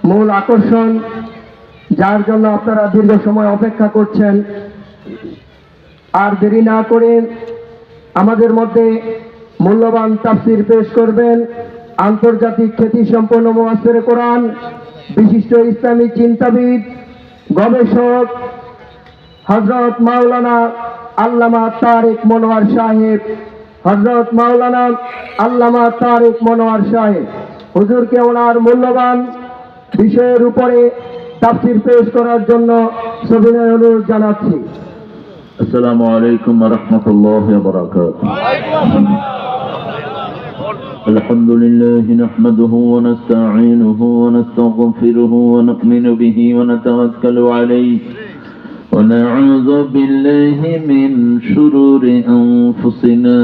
মূল আকর্ষণ, যার জন্য আপনারা দীর্ঘ সময় অপেক্ষা করছেন। আর দেরি না করে আমাদের মধ্যে মূল্যবান তাফসির পেশ করবেন আন্তর্জাতিক খ্যাতিসম্পন্ন মুফাসসিরে কোরআন, বিশিষ্ট ইসলামী চিন্তাবিদ, গবেষক হযরত মাওলানা আল্লামা তারেক মনোয়ার সাহেব। হযরত মাওলানা আল্লামা তারেক মনোয়ার সাহেব হুজুরকে ওনার মূল্যবান বিষয়ের উপরে তাফসির পেশ করার জন্য সবিনয় অনুরোধ জানাচ্ছি। আসসালামু আলাইকুম ওয়া রাহমাতুল্লাহি ওয়া বারাকাতুহু। আলহামদুলিল্লাহি নাহমাদুহু ওয়া নাস্তাঈনুহু ওয়া নাস্তাগফিরুহু ওয়া নু'মিনু বিহি ওয়া নাতাওয়াক্কালু আলাইহি ওয়া না'উযু বিল্লাহি মিন শুরুরি আনফুসিনা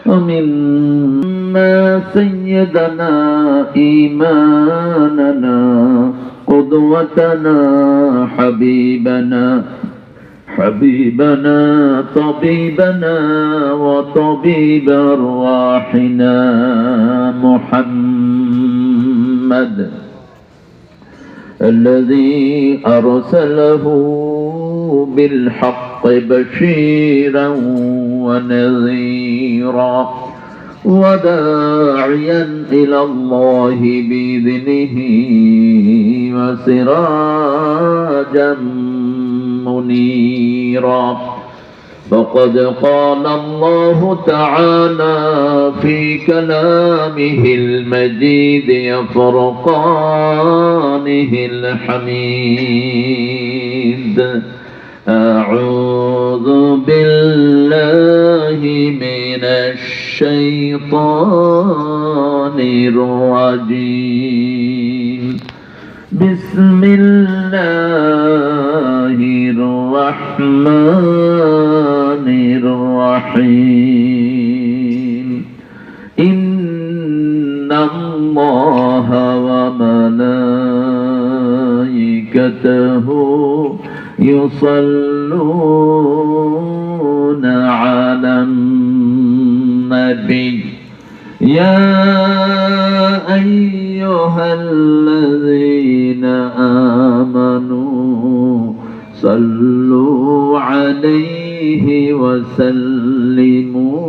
ওয়া মিম্মা সাইয়্যাদানা ঈমানানা قدوتنا حبيبنا طبيبنا وطبيب أرواحنا محمد الذي أرسله بالحق بشيرا ونذيرا وداعيا إلى الله بإذنه وسراجا منيرا. فقد قال الله تعالى في كلامه المجيد فرقانه الحميد: أعوذ بالله من الشيطان الرجيم. بسم الله الرحمن الرحيم. إن الله وملائكته يصلون على النبي يا أيها الذين آمنوا صلوا عليه وسلموا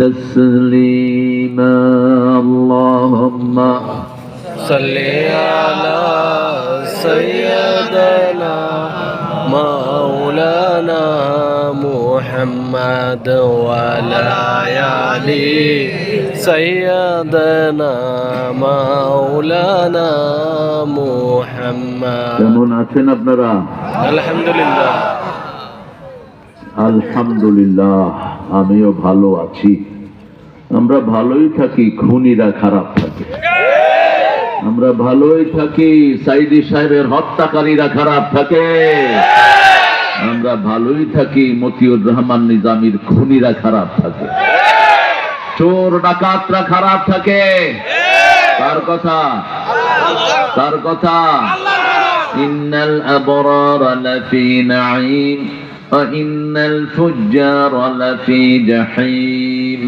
تسليما. اللهم صل على سيدنا مولانا محمد وعلى آل سيدنا مولانا محمد. কেমন আছেন আপনারা? আলহামদুলিল্লাহ। আলহামদুলিল্লাহ, আমিও ভালো আছি। আমরা ভালোই থাকি, খুনিরা খারাপ থাকে। আমরা ভালোই থাকি, সাইদি সাহেবের হত্যাকারীরা খারাপ থাকে। আমরা ভালোই থাকি, মতিউর রহমান নিজামীর খুনিরা খারাপ থাকে। চোর ডাকাতরা খারাপ থাকে। কার কথা? কার কথা? ইন্নাল আবরারা লাফি নাঈম ওয়া ইন্নাল ফুজ্জারা লাফি জাহিম।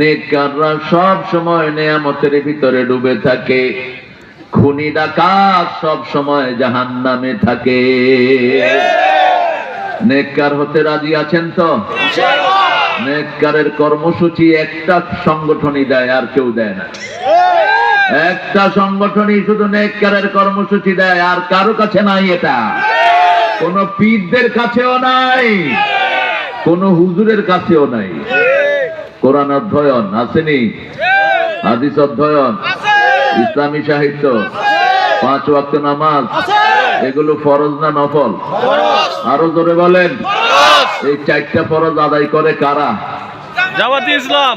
নেককাররা সব সময় নেয়ামতের ভিতরে ডুবে থাকে, খুনি ডাকাত সব সময় জাহান্নামে থাকে। নেককার হতে রাজি আছেন তো? নেককারের কর্মসূচি একটা সংগঠনই দেয়, আর কেউ দেয় না। একটা সংগঠনই শুধু নেককারের কর্মসূচি দেয়, আর কারো কাছে নাই। এটা কোন পীরদের কাছেও নাই, কোন হুজুরের কাছেও নাই। কোরআন অধ্যয়ন আসেনি, হাদিস অধ্যয়ন, ইসলামী সাহিত্য, 5 ওয়াক্ত নামাজ, এগুলো ফরজ না নফল? আরো জোরে বলেন। এই 4টা ফরজ আদায় করে কারা? জামাতে ইসলাম।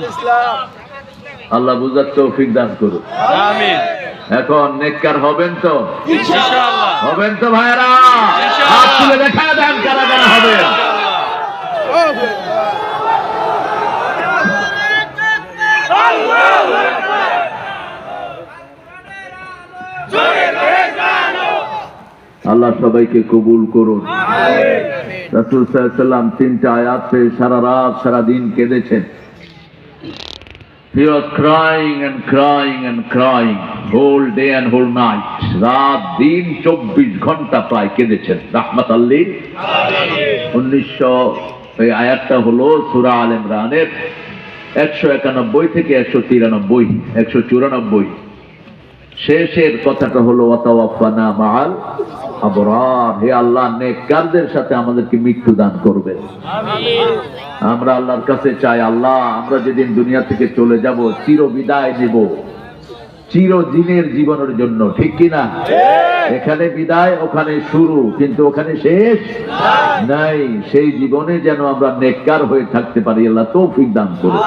আল্লাহ বুঝার তৌফিক দান করুন, আমিন। এখন নেককার হবেন তো? ইনশাআল্লাহ হবেন তো ভাইরা? হাত তুলে দেখা দেন কারা কারা হবেন। আল্লাহ সবাইকে কবুল করুন। রাসূল সাল্লাল্লাহু আলাইহি ওয়াসাল্লাম 3টা আয়াত পেয়ে সারা রাত সারা দিন কেঁদেছেন। He was crying and crying and crying. Whole day and whole night, রাত দিন 24 ঘন্টা প্রায় কেঁদেছেন রাহমাতাল লিল। 1900 এই আয়াতটা হলো সূরা আল ইমরানের 191 থেকে 193, 194। শেষের কথাটা হলো ওয়াতাওয়াফানা মাআল আবরার, হে আল্লাহ নেককারদের সাথে আমাদেরকে মৃত্যু দান করবেন। আমরা আল্লাহর কাছে চাই, আল্লাহ আমরা যেদিন দুনিয়া থেকে চলে যাব চির বিদায় নেব চিরদিনের জীবনের জন্য, ঠিক কিনা? এখানে বিদায়, ওখানে শুরু, কিন্তু ওখানে শেষ নাই। সেই জীবনে যেন আমরা নেককার হয়ে থাকতে পারি, আল্লাহ তৌফিক দান করুন।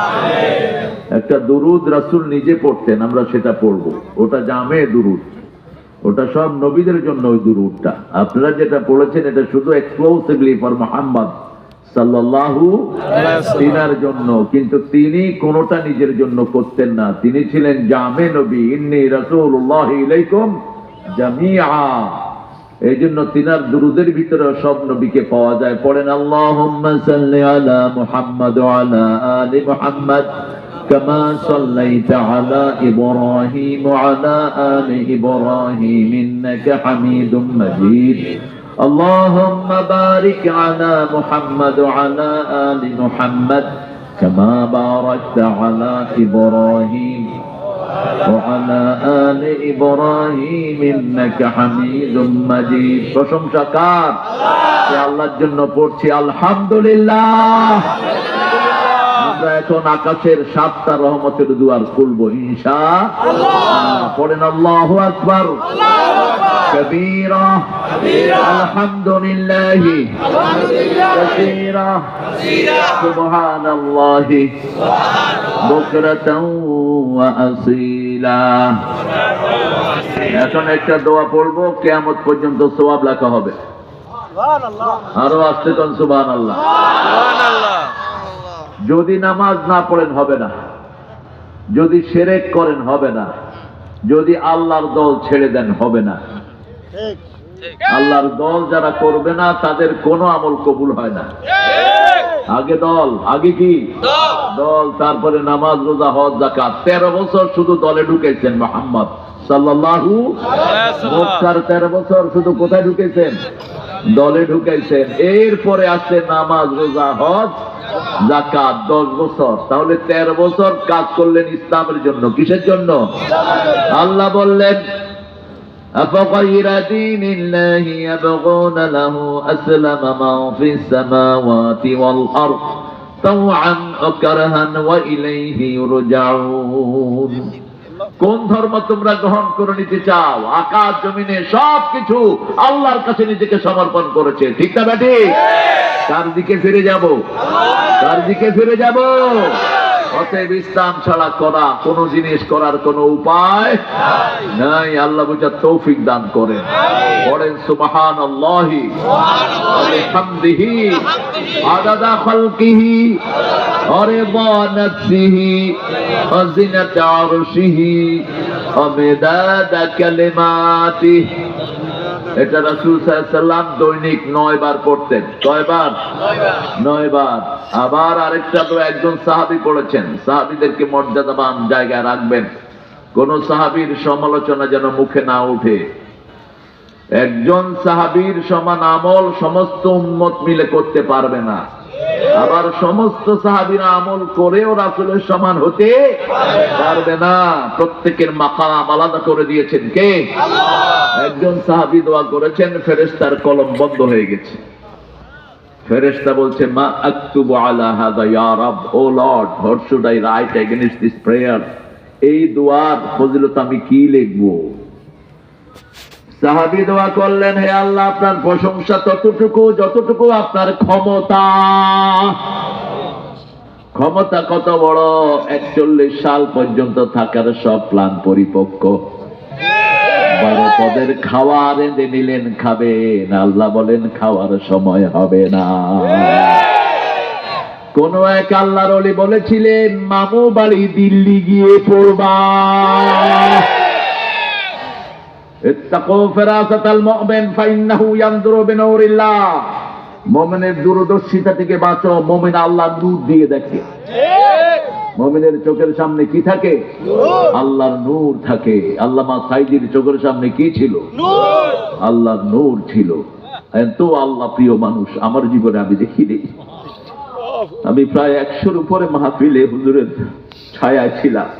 একটা দুরুদ রাসূল নিজে পড়তেন, আমরা সেটা পড়বো। ওটা জামে দুরুদ, ওটা সব নবীদের জন্য ওই দুরুদটা। আপনারা যেটা পড়েছেন এটা শুধু এক্সক্লুসিভলি ফর মুহাম্মদ সাল্লাল্লাহু আলাইহি ওয়াসাল্লামের জন্য, কিন্তু তিনি কোনটা নিজের জন্য করতেন না। তিনি ছিলেন জামে নবী, ইন্নী রাসূলুল্লাহি ইলাইকুম জামিআ। এই জন্য তিনার দুরুদের ভিতরে সব নবীকে পাওয়া যায়। পড়েন আল্লাহুম্মা সাল্লি আলা মুহাম্মাদ ওয়া আলা আলি মুহাম্মাদ কামা সাল্লাইতা আলা ইব্রাহিম ওয়া আলা আলি ইব্রাহিম ইন্নাকা হামিদুম মাজিদ। اللهم بارك على محمد وعلى آل محمد كما باركت على إبراهيم وعلى آل إبراهيم إنك حميد مجيد। প্রশংসা কার? সে আল্লাহর জন্য পড়ছি আলহামদুলিল্লাহ। আমরা এখন আকাশের 7টা রহমতের দুয়ার খুলবো ইনশাআল্লাহ। পড়েন আল্লাহু আকবার كبيرا الحمد لله كثيرا سبحان الله بكرة وأصيلا। এখন একটা দোয়া পড়বো, কিয়ামত পর্যন্ত সওয়াব লেখা হবে। আরো আসতে কোন সুবহানাল্লাহ। যদি নামাজ না পড়েন হবে না, যদি শিরক করেন হবে না, যদি আল্লাহর দল ছেড়ে দেন হবে না। আল্লাহর দল যারা করবে না তাদের কোনো আমল কবুল হয় না। আগে দল, আগে কি দল, তারপরে নামাজ রোজা হজ যাকাত। 13 বছর শুধু দলে ঢুকেছেন মুহাম্মদ সাল্লাল্লাহু আলাইহি ওয়াসাল্লাম। মক্কার 13 বছর শুধু কোথায় ঢুকেছেন? দলে ঢুকেছেন। এরপরে আছে নামাজ রোজা হজ যাকাত 10 বছর। তাহলে 13 বছর কাজ করলেন ইসলামের জন্য। কিসের জন্য? আল্লাহ বললেন أفغير دين الله يبغون له أسلم من في السماوات والأرض طوعا وكرها وإليه يرجعون। কোন ধর্ম তোমরা গ্রহণ করে নিতে চাও? আকাশ জমিনে সবকিছু আল্লাহর কাছে নিজেকে সমর্পণ করেছে, ঠিক না বেটি? কার দিকে ফিরে যাব? কার দিকে ফিরে যাব? অতএব ইসলাম ছাড়া করা কোন জিনিস করার কোন উপায় নাই। আল্লাহ বুঝার তৌফিক দান করেন। পড়েন সুবহানাল্লাহি ওয়া বিহামদিহি আদাদা খালকিহি ওয়া রিদা নাফসিহি ওয়া জিনাতা আরশিহি ওয়া মিদাদা কালিমাতিহি। এটা রাসূল সাল্লাল্লাহু আলাইহি ওয়াসাল্লাম দৈনিক 9 বার পড়তেন। কয়বার? 9 বার। আবার আরেকটা তো একজন সাহাবী পড়েছেন। সাহাবীদেরকে মর্যাদাবান জায়গায় রাখবেন, কোন সাহাবীর সমালোচনা যেন মুখে না ওঠে। একজন সাহাবীর সমান আমল সমস্ত উম্মত মিলে করতে পারবে না, আবার সমস্ত সাহাবীরা আমল করেও রাসূলের সমান হতে পারবে না। প্রত্যেকের মাকাম আলাদা করে দিয়েছেন কে? আল্লাহ। একজন সাহাবী দোয়া করেছেন, ফেরেশতার কলম বন্ধ হয়ে গেছে। ফেরেশতা বলছে মা আকতুবু আলা হাযা ইয়া রাব, O lord, what should I write against this prayer? এই দোয়ার ফজিলত আমি কি লিখবো? সাহাবী দোয়া করলেন, হে আল্লাহ, আপনার প্রশংসা ততটুকু যতটুকু আপনার ক্ষমতা। ক্ষমতা কত বড়? 41 সাল পর্যন্ত থাকার সব প্ল্যান পরিপক্ক। 12 পদের খাওয়ার এনে নিলেন, খাবেন। আল্লাহ বলেন খাওয়ার সময় হবে না। কোন এক আল্লাহর ওলি বলেছিলেন মামু বাড়ি দিল্লি গিয়ে পড়বা। ইত্তাকু ফিরাসাতাল মুমিন ফাইন্নাহু ইয়ানজুরু বিনুরিল্লাহ। মুমিনের দূরদর্শিতা থেকে বাঁচো, মুমিন আল্লাহর নূর দিয়ে দেখে। মুমিনের চোখের সামনে কি থাকে? আল্লাহর নূর থাকে। আল্লামা সাইদির চোখের সামনে কি ছিল? আল্লাহর নূর ছিল। এত আল্লাহ প্রিয় মানুষ আমার জীবনে আমি দেখিনি। আমি প্রায় 100-র উপরে মাহফিলে হুজুরের ছায়ায় ছিলাম।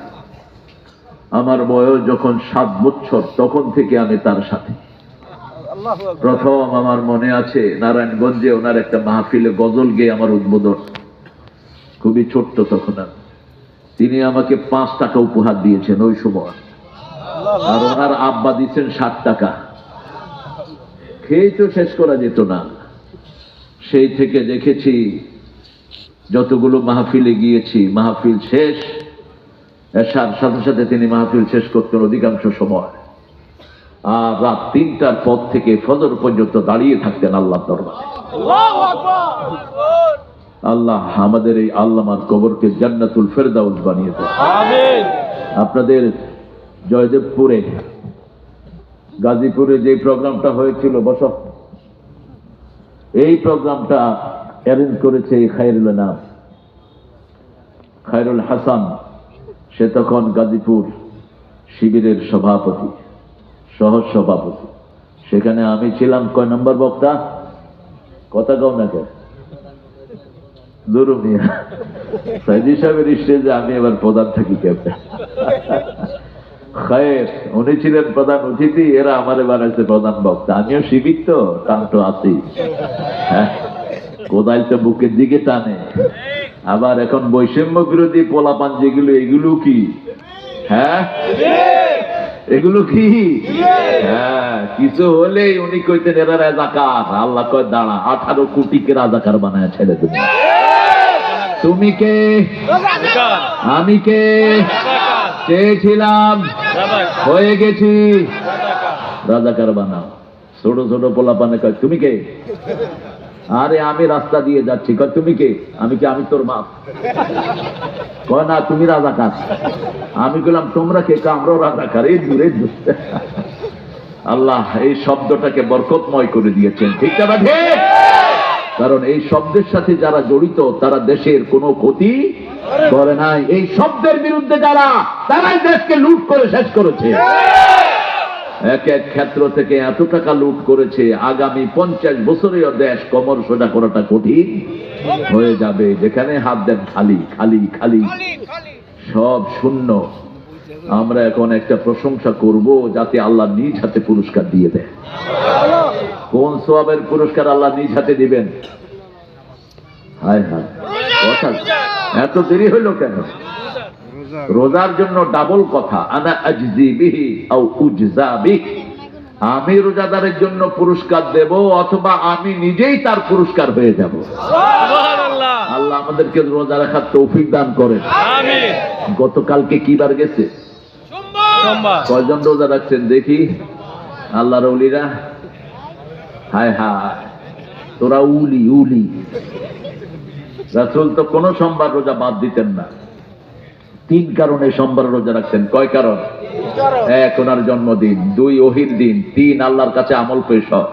আমার বয়স যখন 7 বছর, তখন থেকে আমি তার সাথে। প্রথম আমার মনে আছে নারায়ণগঞ্জে ওনার একটা মাহফিলে গজল গেয়ে আমার উদ্বোধন। খুবই ছোট্ট তখন আমি। তিনি আমাকে 5 টাকা উপহার দিয়েছেন ওই সময়, আর ওনার আব্বা দিচ্ছেন 60 টাকা। খেয়ে তো শেষ করা যেত না। সেই থেকে দেখেছি যতগুলো মাহফিলে গিয়েছি, মাহফিল শেষ, এশার সাথে সাথে তিনি মাহফিল শেষ করতেন অধিকাংশ সময়। আর রাত 3টার পর থেকে ফজর পর্যন্ত দাঁড়িয়ে থাকতেন আল্লাহর দরবারে। আল্লাহ আমাদের এই আল্লামার কবরকে জান্নাতুল ফেরদাউস বানিয়ে দেন। আমিন। আপনাদের জয়দেবপুরে, গাজীপুরে যে প্রোগ্রামটা হয়েছিল, বসো, এই প্রোগ্রামটা অ্যারেঞ্জ করেছে খায়রুল নাম খায়রুল হাসান। সে তখন গাজীপুর শিবিরের সভাপতি, সহ সভাপতি। সেখানে আমি ছিলাম কয় নম্বর বক্তা? কথা কও না কে? দুরুমিয়া সাইদি সাহেবের স্টেজে আমি এবার প্রধান থাকি ক্যাপ্টেন। খায়ের উনি ছিলেন প্রধান অতিথি, এরা আমারে বানাইছে প্রধান বক্তা। আমিও শিবির তো, টান তো আছি। হ্যাঁ, কোদাল তো বুকের দিকে টানে। আবার এখন বৈষম্য বিরোধী পোলাপান যেগুলো, এগুলো কি? হ্যাঁ, এগুলো কি? হ্যাঁ, কিছু হলেই উনি কইতেন এরা রাজাকার। আল্লাহ কয় দাঁড়া, 18 কোটিকে রাজাকার বানায় ছেড়ে দেবে। তুমি কে? আমি কে? চেয়েছিলাম, হয়ে গেছি, রাজাকার বানাও। ছোট ছোট পোলাপানে কয় তুমি কে? আরে আমি রাস্তা দিয়ে যাচ্ছি। কয় তুমি কে? আমি কি? আমি তোর বাপ। কয় না, তুমি রাজাকার। আমি বললাম তোমরা কে? আমরাও রাজাকার। এই দূরে আল্লাহ এই শব্দটাকে বরকতময় করে দিয়েছেন, ঠিক না? ঠিক। কারণ এই শব্দের সাথে যারা জড়িত তারা দেশের কোনো ক্ষতি করে নাই। এই শব্দের বিরুদ্ধে যারা, তারাই দেশকে লুট করে শেষ করেছে। এক এক ক্ষেত্র থেকে এত টাকা লুট করেছে, আগামী 50 বছরেও দেশ কমর সোজা করাটা কঠিন হয়ে যাবে। যেখানে হাত দেন খালি খালি খালি, সব শূন্য। আমরা এখন একটা প্রশংসা করব যাতে আল্লাহ নিজ হাতে পুরস্কার দিয়ে দেয়। কোন সওয়াবের পুরস্কার আল্লাহ নিজ হাতে দিবেন? হায় হায়, কথা এত দেরি হইল কেন? রোজার জন্য ডাবল কথা। আনা আজজি বিহি আও উজজা বিহি। আমি রোজাদারের জন্য পুরস্কার দেব, অথবা আমি নিজেই তার পুরস্কার হয়ে যাব। সুবহানাল্লাহ। আল্লাহ আমাদেরকে রোজা রাখার তৌফিক দান করেন। আমিন। গতকালকে কি বার গেছে? সোমবার। কয়জন রোজা রাখছেন দেখি? আল্লাহর ওলিরা। হায় হায়, তোরা উলি উলি। রাসূল তো কোন সোমবার রোজা বাদ দিতেন না। 3 কারণে সোমবার রোজা রাখতেন। কয় কারণ? 1 ওনার জন্মদিন, 2 ওহির দিন, 3 আল্লাহর কাছে আমল পেশ হয়।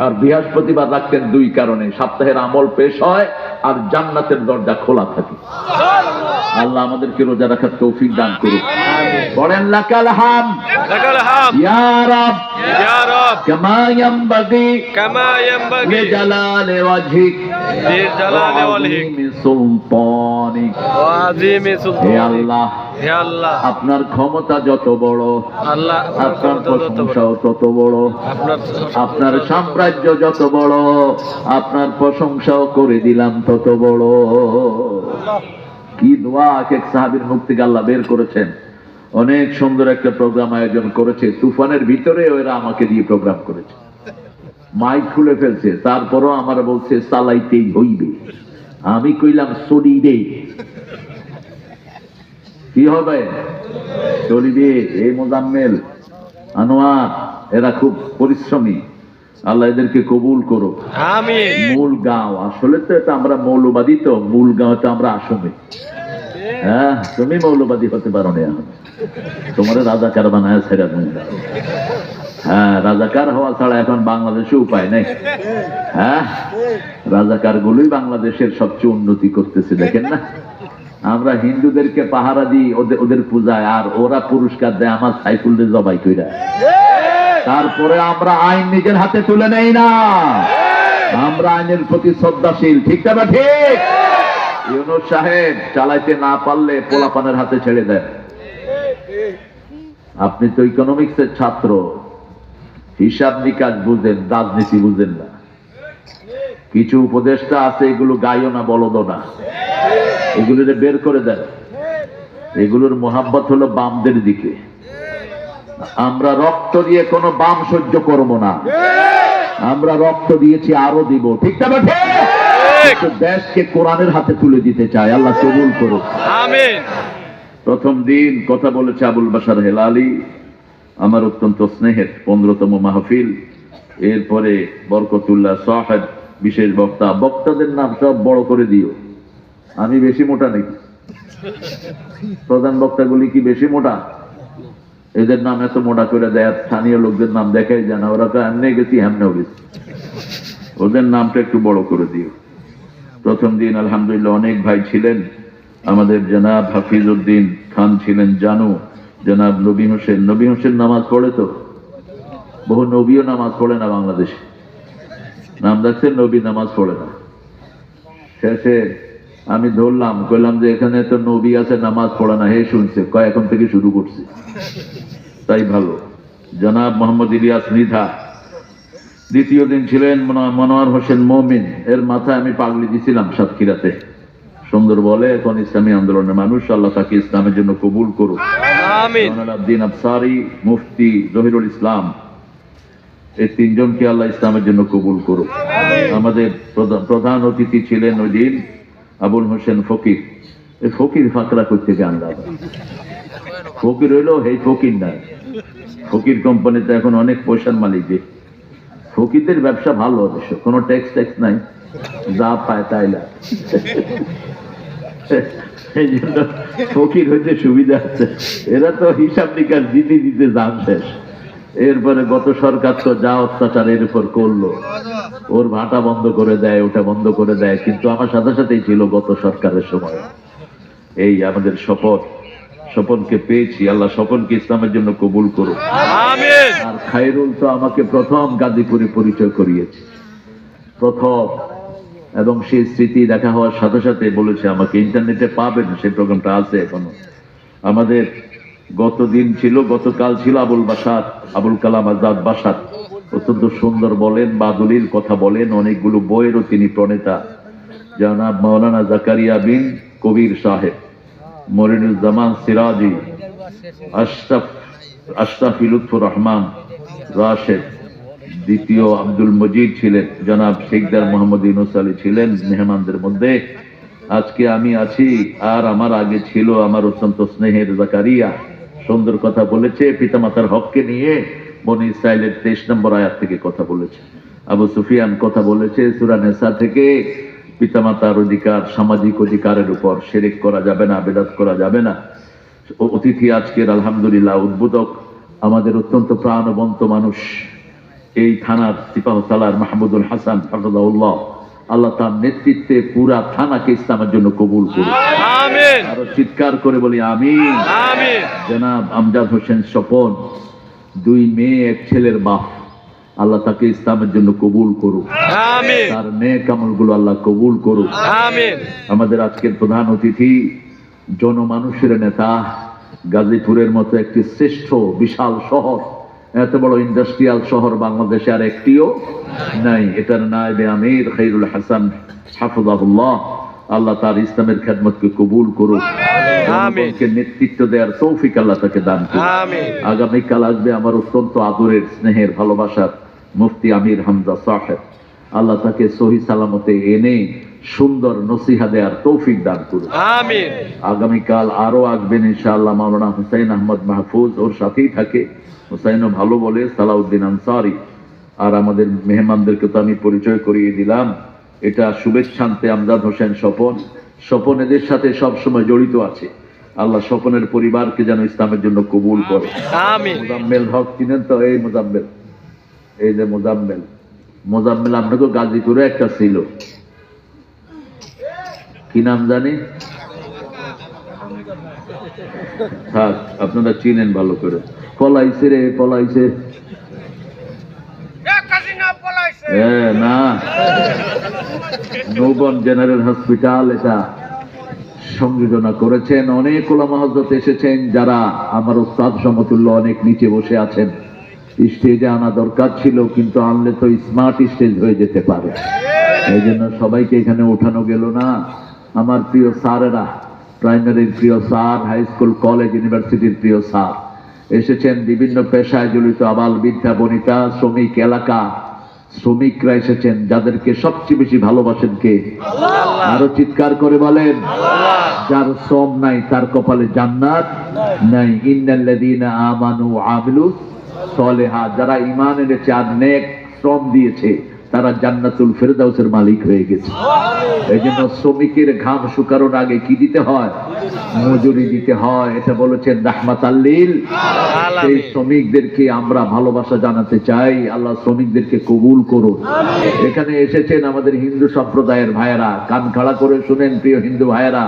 আর বৃহস্পতিবার রাখতেন 2 কারণে, সপ্তাহের আমল পেশ হয় আর জান্নাতের দরজা খোলা থাকে। আল্লাহ আমাদেরকে রোজা রাখার তৌফিক দান করুন। বলেন লাকাল হামদ। লাকাল হামদ ইয়া রাব, ইয়া রব, কামা ইয়ানবাগি কামা ইয়ানবাগি লিজালালি ওয়াজহিক লিজালালি ওয়াজহিক ওয়া সুলতানিক। ওয়া আযীমি হে সুলতানিক। আল্লাহ, হে আল্লাহ, আপনার ক্ষমতা যত বড়, আল্লাহ আপনার প্রশংসাও তত বড়, আপনার সাম্রাজ্য যত বড়, আপনার প্রশংসাও করে দিলাম তত বড়। কি দোয়া এক সাহাবীর মুখ থেকে আল্লাহ বের করেছেন। অনেক সুন্দর একটা প্রোগ্রাম আয়োজন করেছে। তুফানের ভিতরে ওরা আমাকে দিয়ে প্রোগ্রাম করেছে, মাইক খুলে ফেলছে, তারপরও আমার বলছে চালাইতেই হইবে। আমি কইলাম চলি রে। কি হবে? চলিবে। এই মোজাম্মেল, আনোয়ার, এরা খুব পরিশ্রমী। আল্লাহ এদেরকে কবুল করো। আমিন। মূল গাঁও, আসলে তো এটা আমরা মৌলবাদী, তো মূল গাঁও তো আমরা আসামে। হ্যাঁ, তুমি মৌলবাদী হতে পারো না, এখন তোমার রাজাকার বানায় ছেড়ে দেন। হ্যাঁ, রাজাকার হওয়া ছাড়া এখন বাংলাদেশে উপায় নেই। হ্যাঁ, রাজাকার গুলোই বাংলাদেশের সবচেয়ে উন্নতি করতেছে, দেখেন না? আমরা হিন্দুদেরকে পাহারা দিই ওদের পূজায়, আর ওরা পুরস্কার দেয় আমার সাইফুলদের জবাই কইরা। তারপরে আমরা আইন নিজের হাতে তুলে নেই না, আমরা আইনের প্রতি শ্রদ্ধাশীল। ঠিক না ঠিক? ইউনূস সাহেব চালাইতে না পারলে পোলাপানের হাতে ছেড়ে দেয়। আপনি তো ইকোনমিক্সের ছাত্র, হিসাব নিকাশ বুঝেন, রাজনীতি বুঝেন না। কিছু উপদেষ্টা আছে, এগুলো গাইও না, বলদো না, এগুলোরে বের করে দেন। এগুলোর মোহাব্বত হলো বামদের দিকে। আমরা রক্ত দিয়ে কোনো বাম সহ্য করব না, আমরা রক্ত দিয়েছি, আরো দিব। ঠিক না ঠিক? দেশকে কোরআনের হাতে তুলে দিতে চাই, আল্লাহ কবুল করুক। আমিন। প্রথম দিন কথা বলেছে আবুল বাশার হেলালি, আমার অত্যন্ত স্নেহের 15তম মাহফিল। এরপরে বরকতুল্লাহ সাহেব বিশেষ বক্তা। বক্তাদের নাম সব বড় করে দিও, আমি বেশি মোটা নাকি? প্রধান বক্তাগুলি কি বেশি মোটা? এদের নাম এত মোটা করে দেয়, স্থানীয় লোকদের নাম দেখাই যায় না। ওরা তো এমনি গেছি হেমনেও গেছি, ওদের নামটা একটু বড় করে দিও। প্রথম দিন আলহামদুলিল্লাহ অনেক ভাই ছিলেন। আমাদের জনাব হাফিজউদ্দিন খান ছিলেন জানু, জনাব নবী হোসেন। নবী হোসেন নামাজ পড়ে তো, বহু নবীও নামাজ পড়ে না বাংলাদেশে। নাম দেখছেন, নবী নামাজ পড়ে না। শেষে আমি ধরলাম, কইলাম যে এখানে তো নবী আছে, নামাজ পড়ে না। হে শুনছে, কয় এখন থেকে শুরু করছে, তাই ভালো। জনাব মোহাম্মদ ইলিয়াস মৃধা। দ্বিতীয় দিন ছিলেন মনোয়ার হোসেন মমিন, এর মাথায় আমি পাগলি দিছিলাম সাতক্ষীরাতে। সুন্দর বলে, এখন ইসলামী আন্দোলনের মানুষ, আল্লাহ তাকে ইসলামের জন্য কবুল করুক। আমিন। জয়নাল আফসারী, মুফতি জহিরুল ইসলাম, এই তিনজনকে আল্লাহ ইসলামের জন্য কবুল করুক। আমাদের প্রধান অতিথি ছিলেন ওই দিন আবুল হোসেন ফকির। এই ফকির ফাকরা করতে আনলাম, ফকির হইলো এই ফকির না। ফকির কোম্পানিতে এখন অনেক পয়সার মালিক। যে ফকিরদের ব্যবসা ভালো, অবশ্য কোনো ট্যাক্স নাই, যা পায় তাই লাগে। এই জন্য ফকির হইতে সুবিধা আছে। এরা তো হিসাব নিকাশ দিতে দিতে যান শেষ। এরপরে গত সরকার তো যা অত্যাচার এর উপর করলো, ওর ভাটা বন্ধ করে দেয়, ওটা বন্ধ করে দেয়। কিন্তু আমার সাথে সাথেই ছিল গত সরকারের সময়। এই আমাদের স্বপনকে পেয়েছি, আল্লাহ স্বপনকে ইসলামের জন্য কবুল করুক। আমিন। আর খায়রুল তো আমাকে প্রথম গাজীপুরে পরিচয় করিয়েছে, প্রথম। এবং সেই স্মৃতি দেখা হওয়ার সাথে সাথে বলেছে আমাকে, ইন্টারনেটে পাবেন, সেই প্রোগ্রামটা আছে এখনো। আমাদের গতকাল ছিল আবুল কালাম আজাদ বাসাত। অত্যন্ত সুন্দর বলেন, বাদলিল কথা বলেন, অনেকগুলো বইয়েরও তিনি প্রণেতা। জনাব মাওলানা জাকারিয়া বিন কবির সাহেব, মরিনুজ্জামান সিরাজি, আশরাফি লুৎফুর রহমান রাশেদ, দ্বিতীয় আব্দুল মজিদ ছিলেন, জনাব শেখদার মোহাম্মদ ইউনুস আলী ছিলেন মেহমানদের মধ্যে। আজকে আমি আছি, আর আমার আগে ছিল আমার অত্যন্ত স্নেহের জাকারিয়া। সুন্দর কথা বলেছে, পিতামাতার হককে নিয়ে বনি ইসরাইলের 23 নম্বর আয়াত থেকে কথা বলেছে। আবু সুফিয়ান কথা বলেছে সূরা নিসা থেকে, পিতামাতার অধিকার, সামাজিক অধিকারের উপর শিরক করা যাবে না, বিদআত করা যাবে না। অতিথি আজকের আলহামদুলিল্লাহ উদ্বোধক আমাদের অত্যন্ত প্রাণবন্ত মানুষ, এই থানার সিপাহসালার মাহমুদুল হাসান হাফিজাহুল্লাহ। আল্লাহ তার নেতৃত্বে পুরা থানাকে ইসলামের জন্য কবুল করুন। আমিন। আরো চিৎকার করে বলি আমিন। আমিন। জনাব আমজাদ হোসেন স্বপন, 2 মেয়ে 1 ছেলের বাপ, আল্লাহ তাকে ইসলামের জন্য কবুল করুক। আমিন। তার নেক আমলগুলো আল্লাহ কবুল করুক। আমিন। আমাদের আজকের প্রধান অতিথি, জনমানুষের নেতা, গাজীপুরের মতো একটি শ্রেষ্ঠ বিশাল শহর, এত বড় ইন্ডাস্ট্রিয়াল শহর বাংলাদেশে আর একটিও নাই। এটার নায়েবে আমির খায়রুল হাসান হাফিজাহুল্লাহ, আল্লাহ তার ইসলামের খেদমতকে কবুল করুক। জনগণকে নেতৃত্ব দেওয়ার তৌফিক আল্লাহ তাকে দান করুক। আমিন। আগামীকাল আসবে আমার অত্যন্ত আদরের, স্নেহের, ভালোবাসার মুফতি আমির হামজা সাহেব। আল্লাহ তাকে সহি সালামতে এনে সুন্দর নসিহা দেওয়ার তৌফিক দান করুন। আমিন। আগামীকাল আরো আসবেন ইনশাআল্লাহ মাওলানা হুসাইন আহমদ মাহফুজ, ওর সাথেই থাকে, হুসাইনও ভালো বলে, সালাউদ্দিন আনসারি। আর আমাদের মেহমানদেরকে তো আমি পরিচয় করিয়ে দিলাম। এটা শুভেচ্ছান্তে আমজাদ হোসেন স্বপন। স্বপন এদের সাথে সবসময় জড়িত আছে। আল্লাহ স্বপনের পরিবারকে যেন ইসলামের জন্য কবুল করে। আমিন। মোজাম্মেল হক চিনেন তো? এই মোজাম্মেল, এই যে মোজাম্মেল, আপনাকে গাজীপুরে একটা ছিল, কি নাম জানি, থাক, আপনারা চিনেন ভালো করে। পলাইছে রে, পলাইছে। না, নৌবন্দ জেনারেল হসপিটাল এটা সংযোজনা করেছেন। অনেক ওলামা হযরত এসেছেন যারা আমার উস্তাদ সমতুল্য, অনেক নিচে বসে আছেন। স্টেজে আনা দরকার ছিল, কিন্তু আনলে তো স্মার্ট স্টেজ হয়ে যেতে পারে, এই জন্য সবাইকে এখানে ওঠানো গেল না। আমার প্রিয় স্যারেরা, প্রাইমারির প্রিয় স্যার, হাই স্কুল, কলেজ, ইউনিভার্সিটির প্রিয় স্যার এসেছেন। বিভিন্ন পেশায় জড়িত আবাল বৃদ্ধা বনিতা, শ্রমিক, এলাকা শ্রমিকরা এসেছেন, যাদেরকে সবচেয়ে বেশি ভালোবাসেন কে? আরো চিৎকার করে বলেন। যার শ্রম নাই তার কপালে জান্নাত নাই। ইন্নাল্লাযীনা আমানু ওয়া আমিলুস সলিহাত, যারা ঈমান এনেছে আর নেক শ্রম দিয়েছে, তারা জান্নাতুল ফেরদাউসের মালিক হয়ে গেছে। এই জন্য শ্রমিকের ঘাম শুকানোর আগে কি দিতে হয়? মজুরি দিতে হয়। এটা বলেছেন রাহমাতাল লিল আলামিন। সেই শ্রমিকদেরকে আমরা ভালোবাসা জানাতে চাই। আল্লাহ শ্রমিকদেরকে কবুল করুন। এখানে এসেছেন আমাদের হিন্দু সম্প্রদায়ের ভাইয়েরা, কান খাড়া করে শুনেন প্রিয় হিন্দু ভাইয়েরা,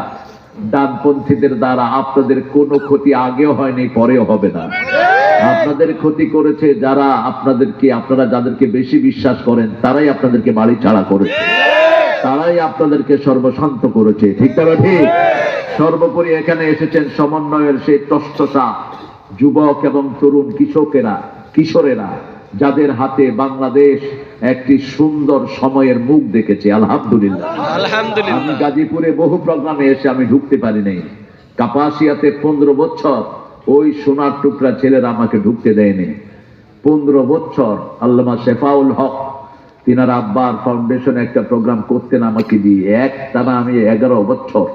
ডানপন্থীদের দ্বারা আপনাদের কোনো ক্ষতি আগেও হয়নি, পরেও হবে না। আপনাদের ক্ষতি করেছে যারা আপনারা যাদেরকে বেশি বিশ্বাস করেন, তারাই আপনাদেরকে বাড়ি ছাড়া করেছে, তারাই আপনাদেরকে সর্বশান্ত করেছে। ঠিক না ঠিক? সর্বোপরি এখানে এসেছেন সমন্বয়ের সেই টসটসা যুবক এবং তরুণ কিশোরেরা, যাদের হাতে বাংলাদেশ একটি সুন্দর সময়ের মুখ দেখেছে। আলহামদুলিল্লাহ। আমি গাজীপুরে বহু প্রোগ্রামে এসে আমি ঢুকতে পারি নাই। কাপাসিয়াতে 15 বছর ওই সোনার টুকরা ছেলেরা আমাকে ঢুকতে দেয়নি। 15 বছর আল্লামা শেফাউল হক তিনার আব্বার ফাউন্ডেশনে একটা প্রোগ্রাম করতেন আমাকে দিয়ে, একটানা আমি 11 বছর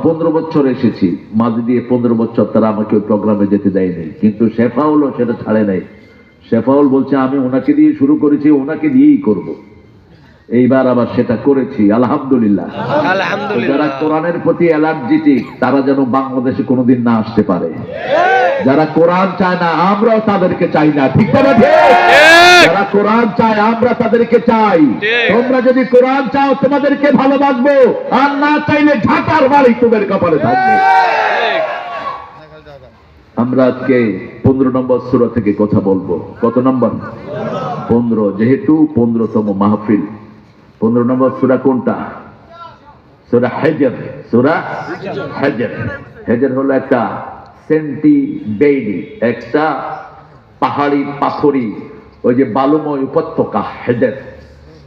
15 বছর এসেছি, মাঝে দিয়ে 15 বছর তারা আমাকে ওই প্রোগ্রামে যেতে দেয়নি। কিন্তু শেফাউলও সেটা ছাড়ে নাই। শেফাউল বলছে আমি ওনাকে দিয়ে শুরু করেছি, ওনাকে দিয়েই করব। এইবার আবার সেটা করেছি। আলহামদুলিল্লাহ। যারা কোরআনের প্রতি অ্যালার্জিটিক, তারা যেন বাংলাদেশে কোনোদিন না আসতে পারে। যারা কোরআন চায় না, আমরাও তাদেরকে চাই না। ঠিক না? যারা কোরআন চায়, আমরা তাদেরকে চাই। তোমরা যদি কোরআন চাও, তোমাদেরকে ভালোবাসবো, আর না চাইলে ঝাঁটার বাড়ি তোমাদের কপালে থাকবে। আমরা আজকে 15 নম্বর সূরা থেকে কথা বলবো। কত নম্বর? 15। যেহেতু 15তম মাহফিল, 15 নম্বর সূরা কোনটা? সূরা হিজর। সূরা হিজর। হিজর হলো একটা সেন্টিবেইডি, একটা পাহাড়ি পাথরি, ওই যে বালুময় উপত্যকা হিজর।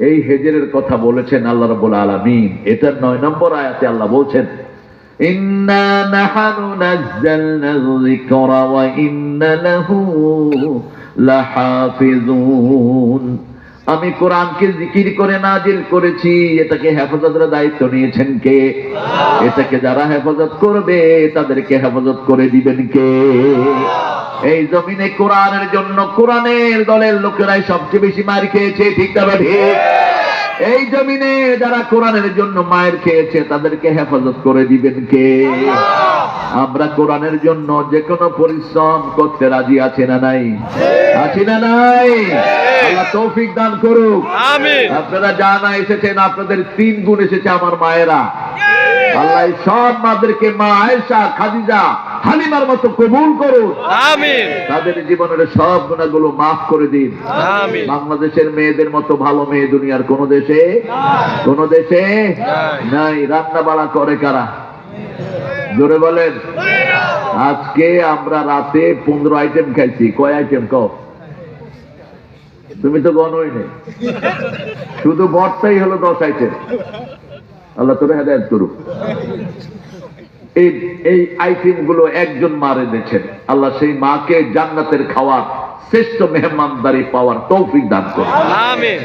এই হিজরের কথা বলেছেন আল্লাহ রাব্বুল আলামিন। এটার 9 নম্বর আয়াতে আল্লাহ বলছেন, ইন্না নাহনু নাযালনায যিকরা ওয়া ইন্না লাহু লাহাফিজুন। আমি কোরআনকে জিকির করে নাজিল করেছি, এটাকে হেফাজতের দায়িত্ব নিয়েছেন কে? এটাকে যারা হেফাজত করবে, তাদেরকে হেফাজত করে দিবেন কে? এই জমিনে কোরআনের জন্য কোরআনের দলের লোকেরাই সবচেয়ে বেশি মার খেয়েছে। ঠিক না ঠিক? এই জমিনে যারা কোরআনের জন্য মায়ের খেয়েছে, তাদেরকে হেফাজত করে দিবেন কে? আমরা কোরআনের জন্য যে কোনো পরিশ্রম করতে রাজি আছি না নাই? আছি না নাই? আল্লাহ তৌফিক দান করুক। আমিন। আপনারা জানা এসেছেন, আপনাদের 3 গুণ এসেছে আমার মায়েরা। আল্লাহ সব মাদেরকে, মা আয়েশা, খাদিজা, হালিমার মতো কবুল করুন। আমিন। তাদের জীবনের সব গুনাহগুলো মাফ করে দিন। আমিন। বাংলাদেশের মেয়েদের মতো ভালো মেয়ে দুনিয়ার কোন দেশে নাই। রান্না বাড়া করে কারা? জোরে বলেন। আজকে আমরা রাতে 15 আইটেম খাইছি। কয় আইটেম কও? তুমি তো গণই নেই, শুধু বর্তাই হলো 10 আইটেম। আল্লাহ তোরে হেদায়েত করুক। এই আইটেম গুলো একজন মা রেঁধেছেন। আল্লাহ সেই মাকে জান্নাতের খাওয়ার শ্রেষ্ঠ মেহমানদারি পাওয়ার তৌফিক দান করুন। আমিন।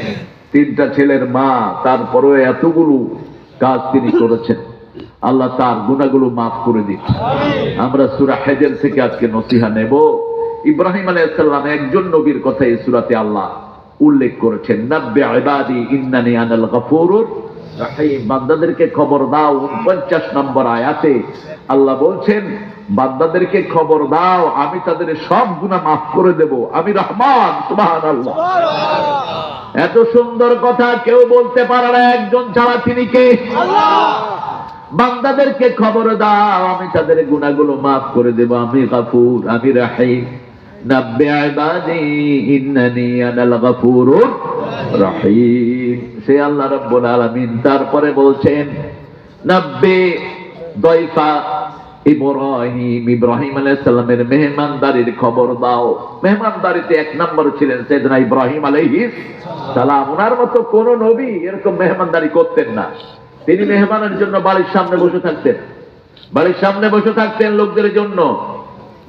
3টা ছেলের মা, তারপরেও এতগুলো কাজ তিনি করেছেন। আল্লাহ তার গুনাহগুলো মাফ করে দিন। আমরা সূরা হিজর থেকে আজকে নসিহা নেব। ইব্রাহিম আলাইহিস সালাম একজন নবীর কথা এই সূরাতে আল্লাহ উল্লেখ করেছেন। নাব্বি ইবাদি ইন্নানি আনাল গফুরুর রাহিম। বান্দাদেরকে খবর দাও। 49 নম্বর আয়াতে আল্লাহ বলছেন, বান্দাদেরকে খবর দাও, আমি তাদের সব গুনাহ মাফ করে দেব, আমি রহমান। সুবহানাল্লাহ। এত সুন্দর কথা কেউ বলতে পারে না একজন ছাড়া। তিনি কে? আল্লাহ। বান্দাদেরকে খবর দাও আমি তাদের গুনাহগুলো মাফ করে দেব, আমি গফুর, আমি রহিম। নাব্বি ইবাদি ইন্নানি আনাল গফুরুর রহিম। সে আল্লাহ রাব্বুল আলামিন তারপরে বলছেন নাব্বি দয়ফা ইব্রাহিম, ইব্রাহিম আলাইহিস সালামের মেহমানদারির খবর দাও। মেহমানদারিতে এক নম্বর ছিলেন সাইয়েদনা ইব্রাহিম আলাইহিস সালাম। ওনার মতো কোন নবী এরকম মেহমানদারি করতেন না। তিনি মেহমানের জন্য বাড়ির সামনে বসে থাকতেন, বাড়ির সামনে বসে থাকতেন লোকদের জন্য।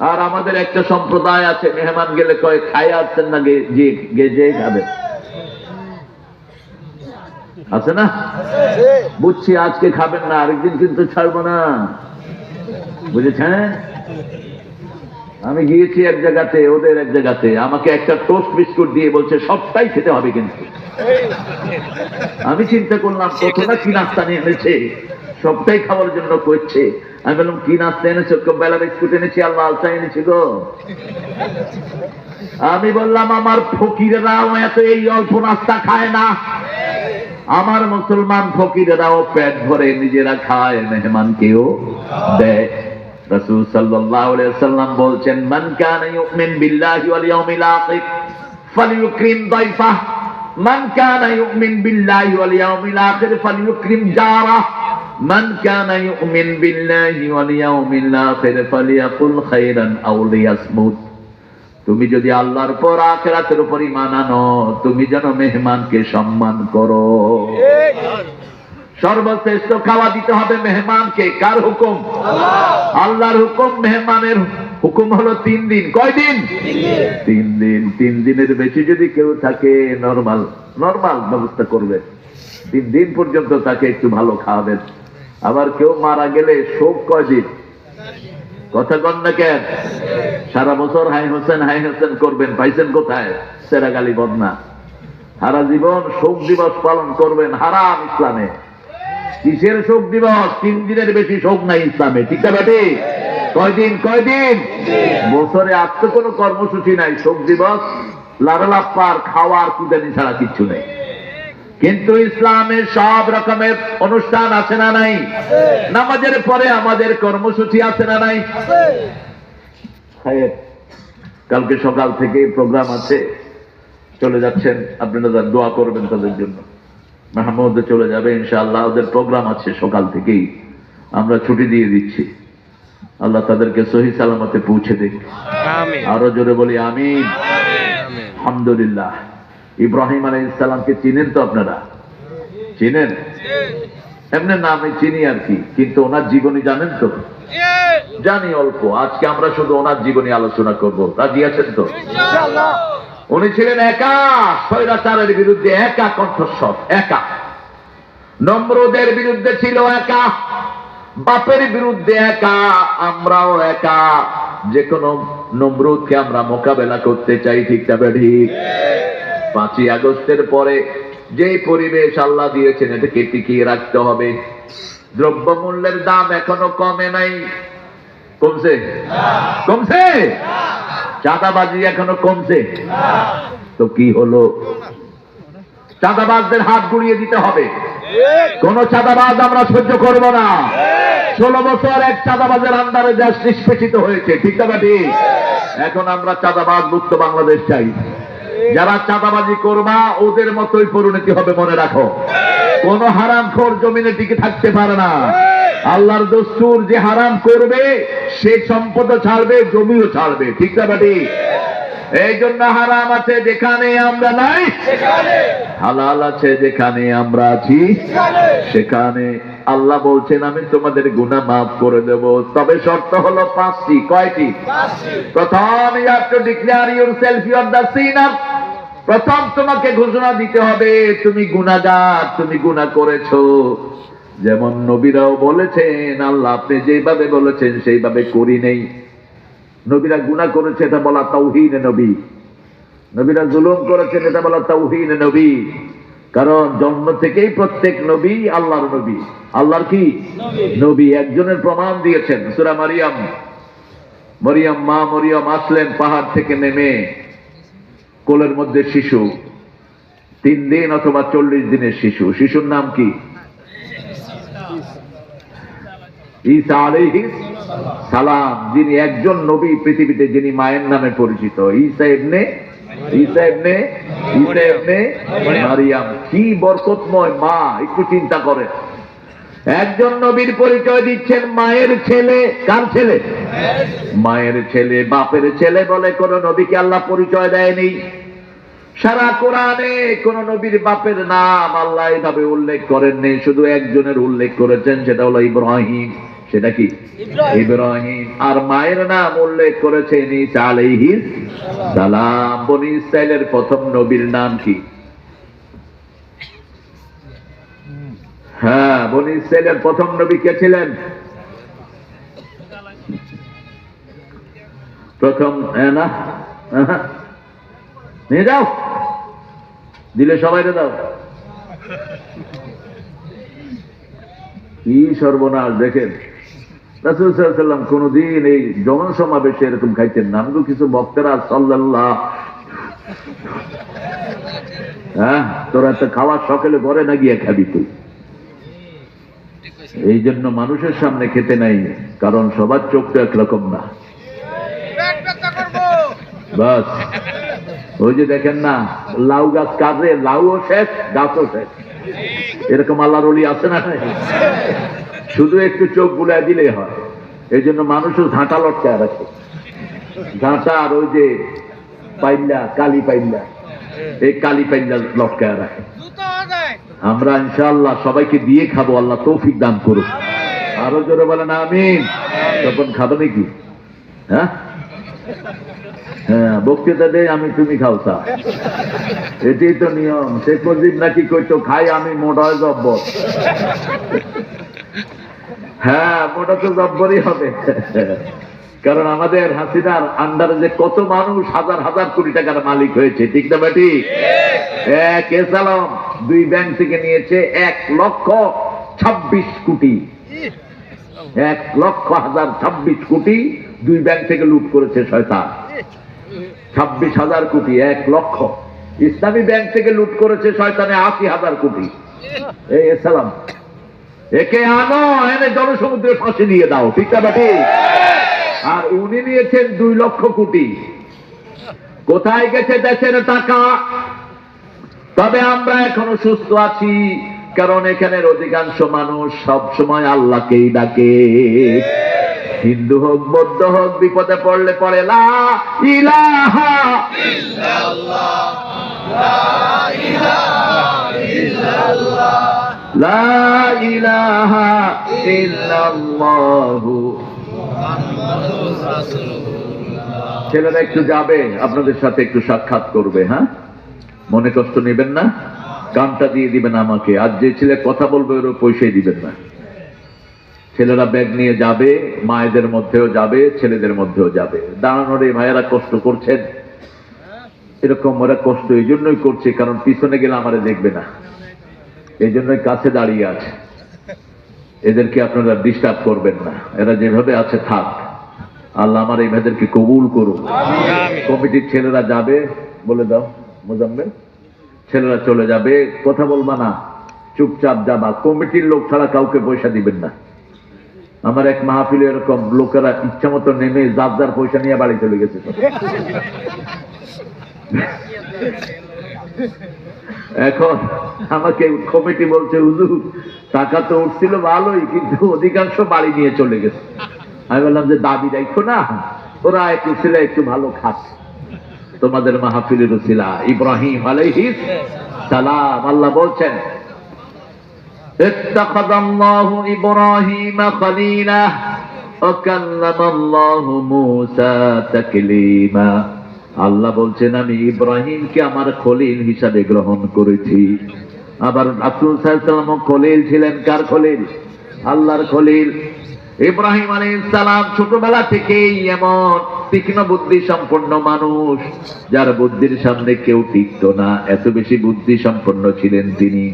আর আমাদের একটা সম্প্রদায় আছে, মেহমান গেলে কয় খায় আসছেন না, গেজে খাবেন, আছে না? বুঝছি আজকে খাবেন না, আরেকদিন কিন্তু ছাড়বো না, বুঝেছেন? আমি গিয়েছি এক জায়গাতে, ওদের এক জায়গাতে, আমাকে একটা টোস্ট বিস্কুট দিয়ে বলছে সবটাই খেতে হবে কিন্তু। আমি চিন্তা করলাম কত না কি নাস্তা নিয়ে এনেছে, সবটাই খাওয়ার জন্য করছে। আমি বললাম কি নাস্তা এনেছো? বেলা বিস্কুট এনেছি আর লাল চা এনেছি গো। আমি বললাম আমার ফকিরেরাও এত এই অল্প নাস্তা খায় না, আমার মুসলমান ফকিরেরাও পেট ভরে নিজেরা খায়, মেহমানকেও দেয়। রাসূল সাল্লাল্লাহু আলাইহি ওয়াসাল্লাম বলছেন মান কানা ইউমিন বিল্লাহি ওয়াল ইয়াউমিল আখির ফালিয়ুকরিম দাইফাহ, মান কানা ইউমিন বিল্লাহি ওয়াল ইয়াউমিল আখির ফালিয়ুকরিম জারাহ, মান কানা ইউমিন বিল্লাহি ওয়াল ইয়াউমিল আখির ফালিয়াকুল খায়রান আও লিয়াসমুত। তুমি যদি আল্লাহর পর আখিরাতের উপর ঈমান আনো, তুমি যেন মেহমানকে সম্মান করো। সর্বশ্রেষ্ঠ খাওয়া দিতে হবে মেহমানকে। কার হুকুম? আল্লাহর হুকুম। মেহমানের হুকুম হলো 3 দিন। কয় দিন? 3 দিন। 3 দিনের বেশি যদি কেউ থাকে নরমাল ব্যবস্থা করবে, 3 দিন পর্যন্ত তাকে একটু ভালো খাওয়াবেন। আবার কেউ মারা গেলে শোক কয় দিন? কথা কন না কেন? সারা বছর হাই হোসেন করবেন, পাইছেন কোথায়? সেরাগালি বদনা। সারা জীবন শোক দিবস পালন করবেন, হারাম ইসলামে। কিসের শোক দিবস? 3 দিনের বেশি শোক নাই ইসলামে, ঠিক না বেটি? কয়দিন? বছরে আর তো কোনো কর্মসূচি নাই, শোক দিবস, লাড়ালাপ্পার খাওয়ার কুদানি ছাড়া কিচ্ছু নেই। কিন্তু ইসলামের সব রকমের অনুষ্ঠান আছে না নাই? নামাজের পরে আমাদের কর্মসূচি আছে না নাই? কালকে সকাল থেকে প্রোগ্রাম আছে, চলে যাচ্ছেন, আপনারা দোয়া করবেন তাদের জন্য। মাহমুদ চলে যাবে ইনশাআল্লাহ, ওদের প্রোগ্রাম আছে সকাল থেকেই, আমরা ছুটি দিয়ে দিচ্ছি। আল্লাহ তাদেরকে সহি সালামতে পৌঁছে দিক। আরো জোরে বলি আমিন। আলহামদুলিল্লাহ। ইব্রাহিম আলাইহিস সালামকে চিনেন তো আপনারা? চিনেন? এমনি নামে চিনি আর কি, কিন্তু ওনার জীবনী জানেন তো? জানি অল্প। আজকে আমরা শুধু ওনার জীবনী আলোচনা করব, রাজি আছেন তো? উনি ছিলেন একা, স্বৈরাচারের বিরুদ্ধে একা কণ্ঠস্বর, একা। নমরুদের বিরুদ্ধে ছিল একা, বাপের বিরুদ্ধে একা, আমরাও একা। যে কোনো নমরুদকে আমরা মোকাবেলা করতে চাই, ঠিক না ঠিক? 5ই আগস্টের পরে যে পরিবেশ আল্লাহ দিয়েছেন এটাকে টিকিয়ে রাখতে হবে। দ্রব্যমূল্যের দাম এখনো কমে নাই। কমছে? কমছে? চাঁদাবাজি এখনো কমছে? তো কি হলো? চাঁদাবাজদের হাত গুড়িয়ে দিতে হবে। কোন চাঁদাবাজ আমরা সহ্য করব না। 16 বছর এক চাঁদাবাজের আন্ডারে দেশ নিষ্পেষিত হয়েছে, ঠিক না ঠিক? এখন আমরা চাঁদাবাজ মুক্ত বাংলাদেশ চাই। যারা চাঁদাবাজি করবা ওদের মতোই পরিণতি হবে, মনে রাখো। কোন হারামখোর জমিনে টিকে থাকতে পারে না। আল্লাহর দস্তুর, যে হারাম করবে সে সম্পদও ছাড়বে, জমিও ছাড়বে, ঠিক না ঠিক? এই জন্য হারাম আছে যেখানে আমরা নাই, হালাল আছে যেখানে আমরা আছি সেখানে। আল্লাহ বলছেন আমি তোমাদের গুনাহ মাফ করে দেব, তবে শর্ত হলো 5টি। কয়টি? প্রথম, you have to declare yourself you are the sinner। প্রথম তোমাকে ঘোষণা দিতে হবে তুমি গুনাহগার, তুমি গুনাহ করেছো। যেমন নবীরাও বলেছেন আল্লাহ আপনি যেভাবে বলেছেন সেইভাবে করি নেই। নবীরা গুনাহ করেছে, এটা বলা তাওহীদ নবী। নবীরা জুলুম করেছেন, এটা বলা তাওহীদ নবী। কারণ জন্ম থেকেই প্রত্যেক নবী আল্লাহর নবী। আল্লাহর কি নবী? একজনের প্রমাণ দিয়েছেন সূরা মারিয়াম। মা মরিয়ম আসলেন পাহাড় থেকে নেমে, কোলের মধ্যে শিশু, 3 দিন অথবা 40 দিনের শিশু। শিশুর নাম কি? ঈসা আলাইহিস সালাম, যিনি একজন নবী পৃথিবীতে, যিনি মায়ের নামে পরিচিত, ঈসা ইবনে মারিয়াম। কি বরকতময় মা, একটু চিন্তা করেন। একজন নবীর পরিচয় দিচ্ছেন মায়ের ছেলে। কার ছেলে? মায়ের ছেলে, বাপের ছেলে বলে কোন নবীকে আল্লাহ পরিচয় দেয়নি। সারা কোরআনে কোন নবীর বাপের নাম আল্লাহ এভাবে উল্লেখ করেননি, শুধু একজনের উল্লেখ করেছেন, সেটা হলো ইব্রাহিম। সেটা কি? ইব্রাহিম। আর মায়ের নাম উল্লেখ করেছেন ঈসা আলাইহিস সালাম। বনি ইসরাইলের প্রথম নবীর নাম কি? হ্যাঁ, বনি ইসরাইলের প্রথম নবী কে ছিলেন? প্রথম না, নিয়ে যাও, দিলে সবাই দাও। কি সর্বনাশ দেখেন। রাসূল সাল্লাল্লাহু আলাইহি ওয়াসাল্লাম কোনদিন এই জনসমাবেশে এরকম খাইতেন না। আমি তো কিছু বক্তারা সাল্লাল্লাহ, হ্যাঁ, তোরা একটা খাওয়ার সকালে ঘরে না গিয়ে খাবি তুই। এই জন্য মানুষের সামনে খেতে নাই, কারণ সবার চোখ তো একরকম না। বাস, ওই যে দেখেন না, লাউ গাছ কাটলে লাউও শেষ, গাছও শেষ। এরকম আল্লাহর ওলি আছে না? শুধু একটু চোখ বুলাই দিলেই হয়। এই জন্য মানুষও ঝাঁটা লটকায় রাখে। ঝাঁটা আর ওই যে পাইল্লা, কালি পাইল্লা, এই কালি পাইল্লা লটকায় রাখে। আমরা ইনশাআল্লাহ সবাইকে দিয়ে খাবো, আল্লাহ তৌফিক দান করুক। আরো জোরে বলেন আমিন। তখন খাবো নাকি? হ্যাঁ হ্যাঁ, বক্তৃতা দেয় আমি তুমি খাও তা, এটাই তো নিয়ম। শেখ মুজিব নাকি কইতো, খাই আমি মোটা হয় জব্বর। হ্যাঁ, মোটা তো জব্বরই হবে, কারণ আমাদের হাসিনার আন্ডারে যে কত মানুষ হাজার হাজার কোটি টাকার মালিক হয়েছে, ঠিক না বেটি? এক এসালাম 2 ব্যাংক থেকে নিয়েছে 1,26,000 কোটি। 1,26,000 কোটি 2 ব্যাংক থেকে লুট করেছে শয়তান। 26,000 কোটি, 1 লক্ষ। ইসলামী ব্যাংক থেকে লুট করেছে শয়তানে 80,000 কোটি। এই এসালাম, একে আনো, এনে জনসমুদ্রের ফাঁসি দিয়ে দাও, ঠিক না বেটি? আর উনি নিয়েছেন 2 লক্ষ কোটি। কোথায় গেছে দেশের টাকা? তবে আমরা এখনো সুস্থ আছি, কারণ এখানের অধিকাংশ মানুষ সব সময় আল্লাহকেই ডাকে। হিন্দু হোক, বৌদ্ধ হোক, বিপদে পড়লে পড়ে লা ইলাহা ইল্লাল্লাহ, লা ইলাহা ইল্লাল্লাহ, লা ইলাহা ইল্লাল্লাহ মুহাম্মাদুর রাসূলুল্লাহ। ছেলেরা একটু যাবে, আপনাদের সাথে একটু সাক্ষাৎ করবে। হ্যাঁ, মনে কষ্ট নেবেন না, কানটা দিয়ে দিবেন আমাকে। আর যে ছেলে কথা বলবে ওর পয়সাই দিবেন না। ছেলেরা ব্যাগ নিয়ে যাবে, মায়েদের মধ্যেও যাবে, ছেলেদের মধ্যেও যাবে। দাঁড়ানোর এই ভাইয়েরা কষ্ট করছেন, এরকম ওরা কষ্ট এই জন্যই করছে কারণ পিছনে গেলে আমারে দেখবে না, এই জন্যই কাছে দাঁড়িয়ে আছে। এদেরকে আপনারা ডিস্টার্ব করবেন না, এরা যেভাবে আছে থাক। আল্লাহ আমার এই ভাইদেরকে কবুল করুন। কমিটির ছেলেরা যাবে, বলে দাও মোজাম্মেল, ছেলেরা চলে যাবে, কথা বলবা না, চুপচাপ যাবা। কমিটির লোক ছাড়া কাউকে পয়সা দিবেন না। আমার এক মাহফিলে এরকম লোকেরা ইচ্ছা মতো নেমে যার যার পয়সা নিয়ে বাড়ি চলে গেছে। এখন আমাকে কমিটি বলছে, হুজুর টাকা তো উঠছিল ভালোই, কিন্তু অধিকাংশ বাড়ি নিয়ে চলে গেছে। আমি বললাম যে দাবি রাখো না, ওরা একটু ছিল একটু ভালো খাস। তোমাদের মাহফিলের উসিলা ইব্রাহিম আলাইহিস সালাম, আল্লাহ বলছেন ইত্তাখাযাল্লাহু ইব্রাহিমা খলিলা ওয়া কাল্লামাল্লাহু মূসা তাকলীমা। আল্লাহ বলছেন আমি ইব্রাহিমকে আমার খলিল হিসাবে গ্রহণ করেছি। আবার রাসূল সাল্লাল্লাহু আলাইহি ওয়াসাল্লাম খলিল ছিলেন। কার খলিল? আল্লাহর খলিল। ইব্রাহিম আলাইহিস সালাম ছোটবেলা থেকেই এমন তীক্ষ্ণ বুদ্ধি সম্পন্ন মানুষ, যার বুদ্ধির সামনে কেউ টিকতো না, এত বেশি বুদ্ধি সম্পন্ন ছিলেন তিনি।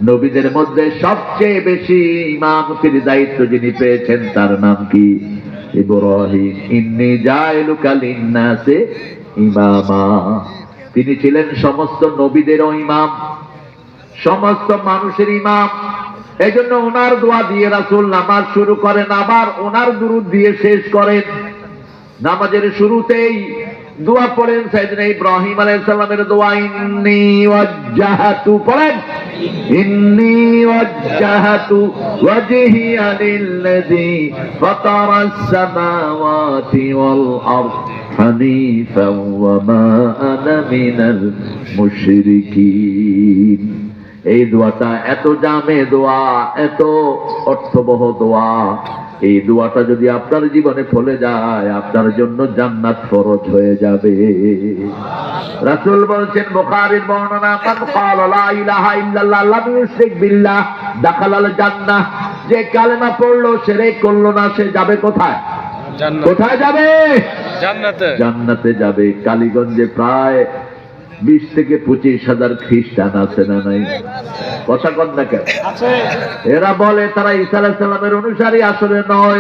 নবীদের মধ্যে সবচেয়ে বেশি ইমামতির দায়িত্ব যিনি পেয়েছেন তার নাম কি? ইব্রাহিম। ইন্নী জাইলুকা লিন্নাসি ইমামা। তিনি ছিলেন সমস্ত নবীদেরও ইমাম, সমস্ত মানুষের ইমাম। এই জন্য ওনার দোয়া দিয়ে রাসূল নামাজ শুরু করেন, আবার ওনার দুরূদ দিয়ে শেষ করেন। নামাজের শুরুতেই দোয়া পড়েন সাইয়েদনা ইব্রাহিম আলাইহিস সালামের দোয়া, ইন্নী ওয়াজ্জাহাতু, পড়েন ইন্নী ওয়াজ্জাহাতু ওয়াজহিয়া লিল্লাযী ফাতারাস সামাওয়াতি ওয়াল আরদ হানিফাও ওয়া মা আনা মিনাল মুশরিকিন। এই দোয়াটা এত জামে দোয়া, এত অর্থবহ দোয়া। এই দোয়াটা যদি আপনার জীবনে ফলে যায়, আপনার জন্য জান্নাত ফরজ হয়ে যাবে। রাসূল বলছেন, বুখারীর বর্ণনা, মান ক্বালা লা ইলাহা ইল্লাল্লাহ লাম ইউশরিক বিল্লাহ দাখালাল জান্নাহ। যে কালেমা পড়লো, শিরক করলো না, সে যাবে কোথায়? কোথায় যাবে? জান্নাতে। জান্নাতে যাবে। কালীগঞ্জে প্রায় 20 থেকে 25,000 খ্রিস্টান আছে না নাই? কথা কন না কেন? এরা বলে তারা ঈসা আলাইহিস সালামের অনুসারী, আসলে নয়।